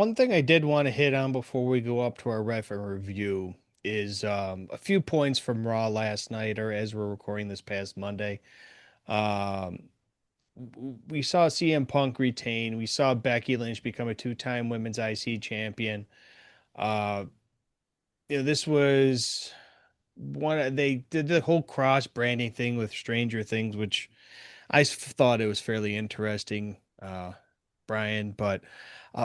one thing I did want to hit on before we go up to our ref and review is a few points from Raw last night, or as we're recording this past Monday. Um, we saw CM Punk retain. We saw Becky Lynch become a two-time women's IC champion. Uh, this was they did the whole cross branding thing with Stranger Things, which thought it was fairly interesting, Brian. But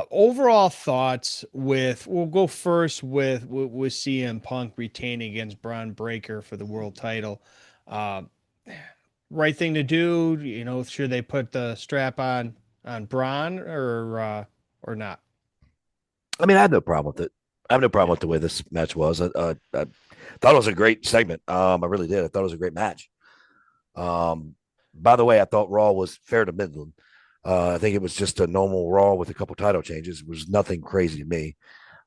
overall thoughts we'll go first with CM Punk retaining against Braun Breaker for the world title. Uh, right thing to do, should they put the strap on Braun or not? I mean, I have no problem with it. I have no problem with the way this match was. I thought it was a great segment. I really did. I thought it was a great match. By the way, I thought Raw was fair to Midland. I think it was just a normal Raw with a couple title changes. It was nothing crazy to me.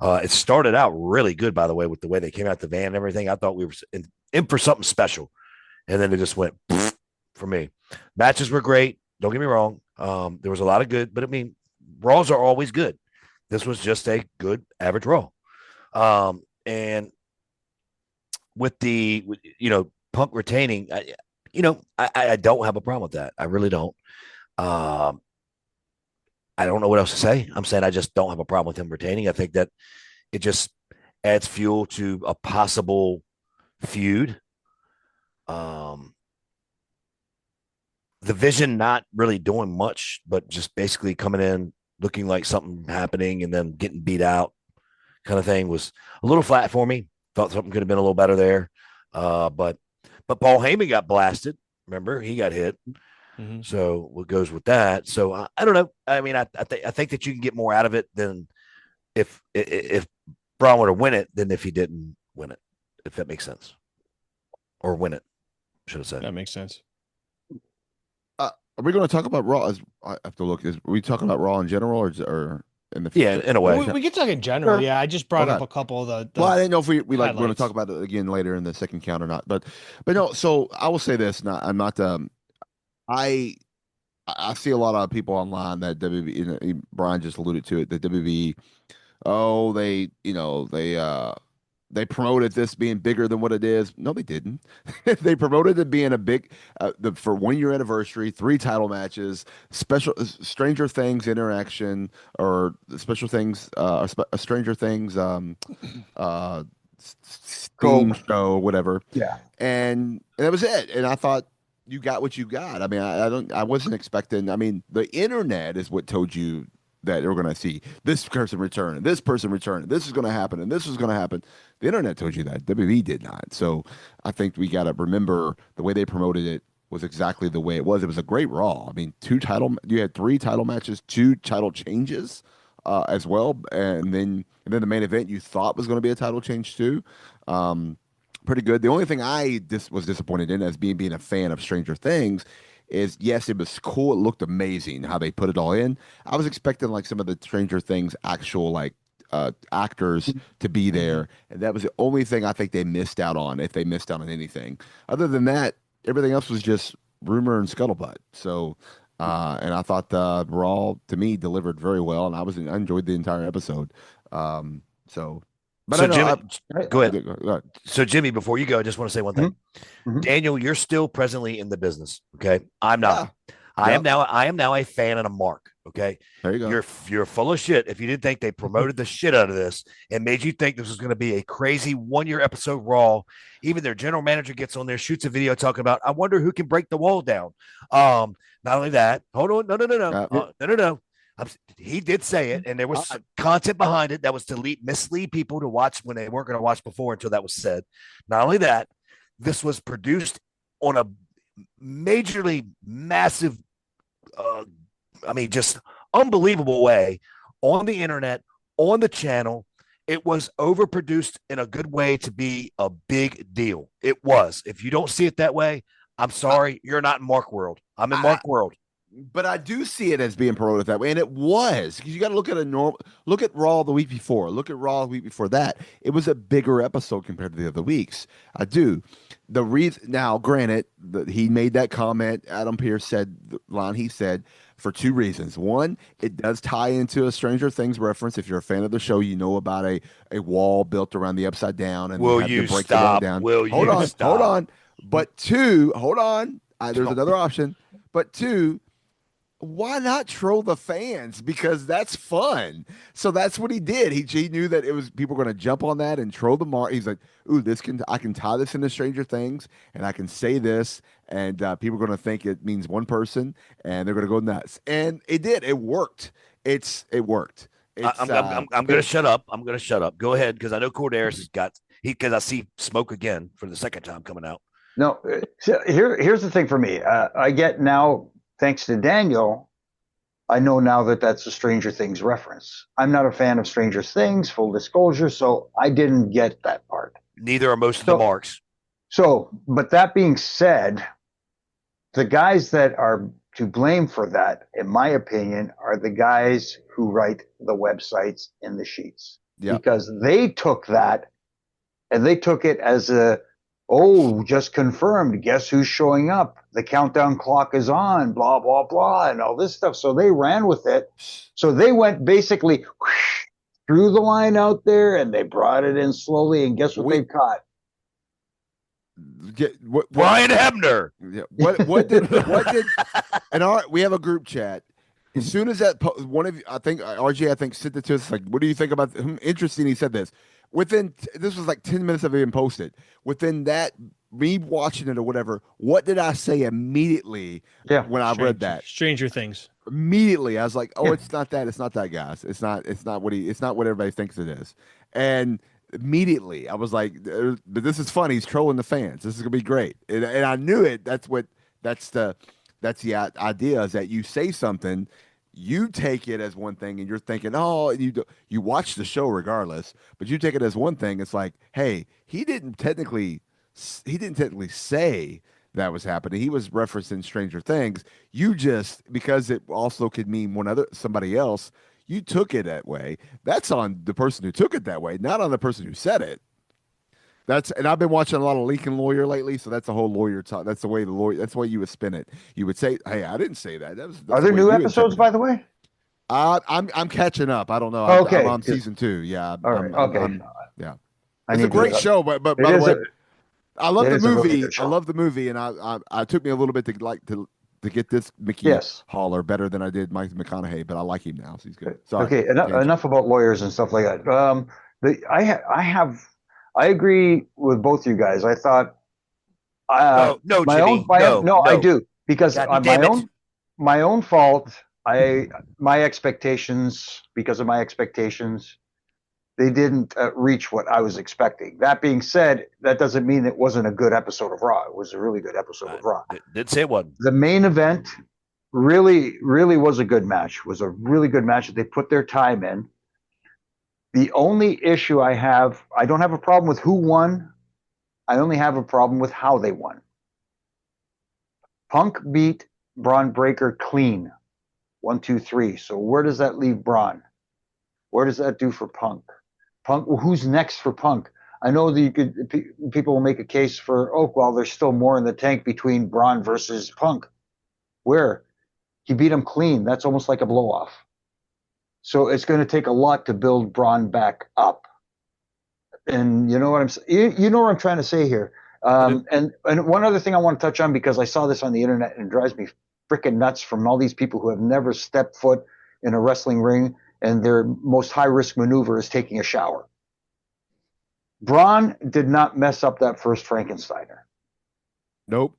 It started out really good, by the way, with the way they came out the van and everything. I thought we were in for something special, and then it just went for me. Matches were great. Don't get me wrong. There was a lot of good, but I mean, Raws are always good. This was just a good average Raw. And with Punk retaining, I don't have a problem with that. I really don't. Um, I don't know what else to say. I'm saying I just don't have a problem with him retaining. I think that it just adds fuel to a possible feud. Um, the Vision not really doing much, but just basically coming in looking like something happening and then getting beat out, kind of thing, was a little flat for me. Thought something could have been a little better there, but Paul Heyman got blasted. Remember, he got hit. Mm-hmm. So what goes with that? So I don't know. I mean, I think that you can get more out of it than if Braun were to win it than if he didn't win it. If that makes sense, or win it, should have said. That makes sense. Are we going to talk about Raw? I have to look. Are we talking about Raw in general, or in the Yeah, in a way. We can talk in general. Sure. Yeah, I just brought Okay. up a couple of the Well, I didn't know if we like going to highlights. talk about it again later in the second count or not. But no. So I will say this. Not, I'm not. I I see a lot of people online that WB. Brian just alluded to it. That WB. Oh, they promoted this being bigger than what it is. No, they didn't. They promoted it being a big, for 1 year anniversary, three title matches, special Stranger Things interaction, or special things, Stranger Things, uh, theme show, whatever. Yeah. And that was it. And I thought you got what you got. I mean, I wasn't expecting. I mean, the internet is what told you that you're going to see this person return and this person return. And this is going to happen and this is going to happen. The internet told you that. WWE did not. So I think we got to remember the way they promoted it was exactly the way it was. It was a great Raw. I mean, you had three title matches, two title changes as well, and then the main event you thought was going to be a title change too. Um, Pretty good. The only thing I was disappointed in, as being a fan of Stranger Things, is yes, it was cool. It looked amazing how they put it all in. I was expecting like some of the Stranger Things actual like actors to be there, and that was the only thing I think they missed out on, if they missed out on anything. Other than that, everything else was just rumor and scuttlebutt. So, and I thought Raw to me delivered very well, and I enjoyed the entire episode. So, but So I know. Jimmy, go ahead. Go ahead. So Jimmy, before you go, I just want to say one thing. Mhm. Mhm. Daniel, you're still presently in the business. Okay. I'm not. Yeah. I am Yep. now. I am now a fan and a mark. Okay. There you go. You're full of shit if you didn't think they promoted the shit out of this and made you think this was going to be a crazy 1 year episode Raw. Even their general manager gets on there, shoots a video talking about, I wonder who can break the wall down. Not only that, hold on, no. He did say it, and there was content behind it that was to mislead people to watch when they weren't going to watch before until that was said. Not only that, this was produced on a majorly massive, uh, I mean, just unbelievable way on the internet, on the channel. It was overproduced in a good way to be a big deal. It was. If you don't see it that way, I'm sorry, you're not in Mark World. I'm in I, Mark World. but I do see it as being promoted that way, and it was, because you got to look at look at Raw the week before, look at Raw the week before that. It was a bigger episode compared to the other weeks. I do. The reason now, granted, he made that comment. Adam Pearce said the line he said, for two reasons. One, it does tie into a Stranger Things reference. If you're a fan of the show, you know about a wall built around the upside down, and you Will have to you break the wall stop? down. Will Hold you on, hold stop? on. But two, hold on. There's Don't- another option. But two, why not troll the fans? Because that's fun. So that's what he did. He knew that it was people were going to jump on that and troll the mark. He's like, "Ooh, I can tie this into Stranger Things, and I can say this, and people are going to think it means one person, and they're going to go nuts." And it did. It worked. It worked. It's I'm going to shut up. I'm going to shut up. Go ahead, because I know Corderis has got because I see smoke again for the second time coming out. No, so here's the thing for me. I get now, thanks to Daniel, I know now that that's a Stranger Things reference. I'm not a fan of Stranger Things, full disclosure, so I didn't get that part. Neither are most of the marks. So, but that being said, the guys that are to blame for that, in my opinion, are the guys who write the websites in the sheets. Yeah. Because they took that and they took it as oh, just confirmed. Guess who's showing up? The countdown clock is on, blah, blah, blah, and all this stuff. So they ran with it. So they went basically whoosh, threw the line out there and they brought it in slowly. And guess what they've caught? Brian Hebner. Yeah. What did and we have a group chat. As soon as that one of you, I think RJ, I think sent it to us like, what do you think about interesting? He said this this was like 10 minutes of it being posted. Within that, me watching it or whatever, what did I say immediately when I read that? Stranger Things. Immediately, I was like, "Oh, it's not that. It's not that, guys. It's not what everybody thinks it is." And immediately, I was like, "But this is fun. He's trolling the fans. This is gonna be great." And I knew it. That's the idea is that you say something, you take it as one thing, and you're thinking, "Oh," you watch the show regardless, but you take it as one thing. It's like, "Hey, he didn't technically say." That was happening. He was referencing Stranger Things. You just because it also could mean somebody else. You took it that way. That's on the person who took it that way, not on the person who said it. And I've been watching a lot of Lincoln Lawyer lately, so that's the whole lawyer talk. That's the way that's the way you would spin it. You would say, "Hey, I didn't say that." Are there new episodes, by the way? I'm catching up. I don't know. Okay, I'm on season 2. Yeah. All right. Okay. Yeah. It's a great show, but by the way. I love the movie. I love the movie, and I took me a little bit to get this Mickey Haller better than I did Mike McConaughey, but I like him now, so he's good. Sorry. Okay, enough about lawyers and stuff like that. I agree with both you guys. I thought no, my Jimmy, own no, I do because God, my own fault. My expectations because of my expectations. They didn't reach what I was expecting. That being said, that doesn't mean it wasn't a good episode of Raw. It was a really good episode of Raw. Did say it wasn't. The main event really, really was a good match. Was a really good match. They put their time in. The only issue I don't have a problem with who won. I only have a problem with how they won. Punk beat Braun Breaker clean. 1, 2, 3. So where does that leave Braun? Where does that do for Punk? Who's next for Punk? I know that people will make a case for, there's still more in the tank between Braun versus Punk. Where? He beat him clean. That's almost like a blow-off. So it's going to take a lot to build Braun back up. And you know what you know what I'm trying to say here. And one other thing I want to touch on, because I saw this on the internet and it drives me freaking nuts from all these people who have never stepped foot in a wrestling ring, and their most high-risk maneuver is taking a shower. Braun did not mess up that first Frankensteiner. Nope.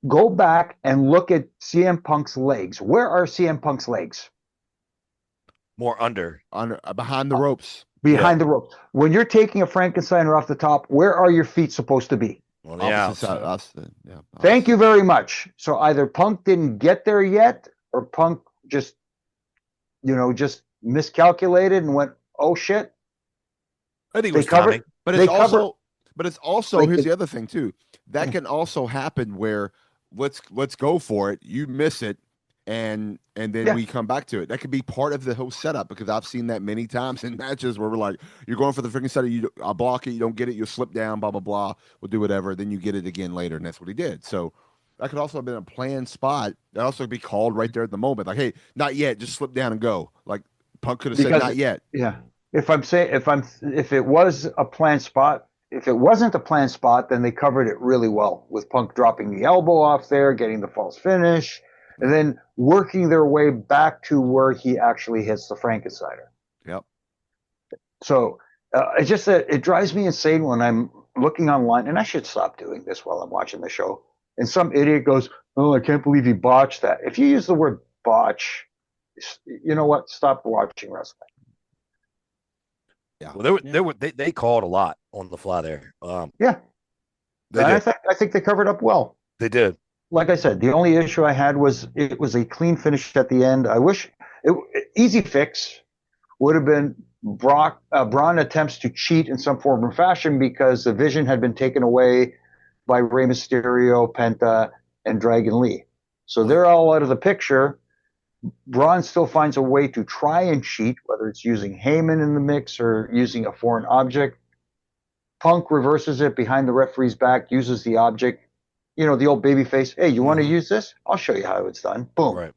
Go back and look at CM Punk's legs. Where are CM Punk's legs? More under behind the ropes. Behind the ropes. When you're taking a Frankensteiner off the top, where are your feet supposed to be? Thank you very much. So either Punk didn't get there yet, or Punk just miscalculated and went, "Oh shit." I think it was timing. But it's also here's the other thing too. That can also happen where let's go for it. You miss it, and then we come back to it. That could be part of the whole setup, because I've seen that many times in matches where we're like, you're going for the freaking setup, I'll block it, you don't get it, you'll slip down, blah blah blah. We'll do whatever, then you get it again later, and that's what he did. So that could also have been a planned spot. That also could be called right there at the moment. Like, hey, not yet. Just slip down and go. Like Punk could have said, Because not yet. yeah, if it was a planned spot, if it wasn't a planned spot, then they covered it really well with Punk dropping the elbow off there, getting the false finish, and then working their way back to where he actually hits the Frankensteiner. Yep. So it's just that it drives me insane when I'm looking online, and I should stop doing this while I'm watching the show. And some idiot goes, "Oh, I can't believe he botched that." If you use the word botch, you know what? Stop watching wrestling. Yeah. Well, they called a lot on the fly there. Yeah, They I did. think they covered up well. They did. Like I said, the only issue I had was it was a clean finish at the end. I wish easy fix would have been Braun attempts to cheat in some form or fashion because the vision had been taken away by Rey Mysterio, Penta, and Dragon Lee. So they're all out of the picture. Braun still finds a way to try and cheat, whether it's using Heyman in the mix or using a foreign object. Punk reverses it behind the referee's back, uses the object. You know, the old baby face. Hey, you want to use this? I'll show you how it's done. Boom. Right.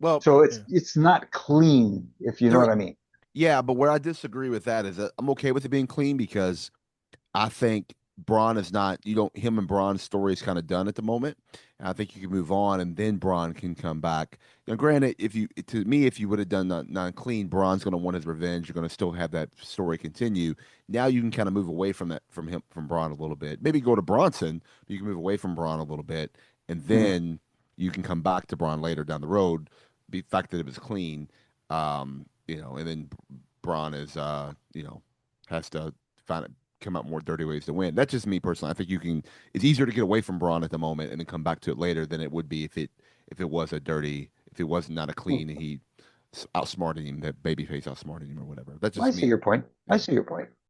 Well, So it's not clean, if you know what I mean. yeah, but where I disagree with that is that I'm okay with it being clean because I think Braun is not, him and Braun's story is kind of done at the moment. And I think you can move on and then Braun can come back. Now, granted, if you would have done non-clean, Braun's going to want his revenge. You're going to still have that story continue. Now you can kind of move away from Braun a little bit. Maybe go to Bronson, but you can move away from Braun a little bit. And then you can come back to Braun later down the road. The fact that it was clean, and then Braun is, has to come out more dirty ways to win. That's just me personally. I think it's easier to get away from Braun at the moment and then come back to it later than it would be if it was not a clean and he outsmarted him, that babyface outsmarted him or whatever. That's just I see your point. I see your point.